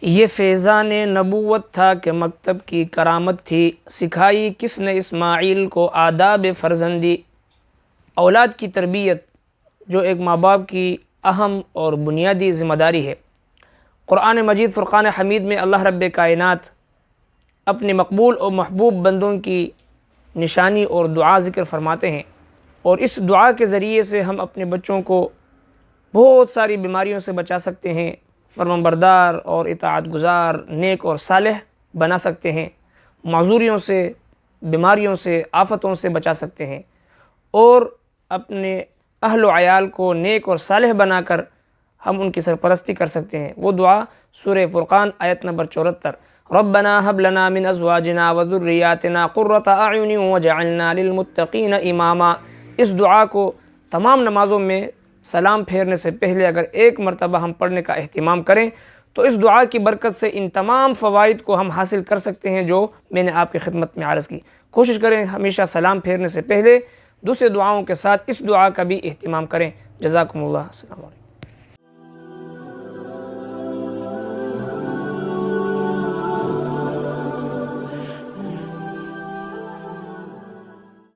یہ فیضان نبوت تھا کہ مکتب کی کرامت تھی، سکھائی کس نے اسماعیل کو آداب فرزندی۔ اولاد کی تربیت جو ایک ماں باپ کی اہم اور بنیادی ذمہ داری ہے۔ قرآن مجید فرقان حمید میں اللہ رب کائنات اپنے مقبول اور محبوب بندوں کی نشانی اور دعا ذکر فرماتے ہیں، اور اس دعا کے ذریعے سے ہم اپنے بچوں کو بہت ساری بیماریوں سے بچا سکتے ہیں، فرمانبردار اور اطاعت گزار، نیک اور صالح بنا سکتے ہیں، معذوریوں سے، بیماریوں سے، آفتوں سے بچا سکتے ہیں، اور اپنے اہل و عیال کو نیک اور صالح بنا کر ہم ان کی سرپرستی کر سکتے ہیں۔ وہ دعا سورہ فرقان آیت نمبر 74، ربنا هب لنا من ازواجنا وذریاتنا قرۃ اعین واجعلنا للمتقین اماما۔ اس دعا کو تمام نمازوں میں سلام پھیرنے سے پہلے اگر ایک مرتبہ ہم پڑھنے کا اہتمام کریں تو اس دعا کی برکت سے ان تمام فوائد کو ہم حاصل کر سکتے ہیں جو میں نے آپ کی خدمت میں عرض کی۔ کوشش کریں ہمیشہ سلام پھیرنے سے پہلے دوسرے دعاؤں کے ساتھ اس دعا کا بھی اہتمام کریں۔ جزاکم اللہ، السلام علیکم۔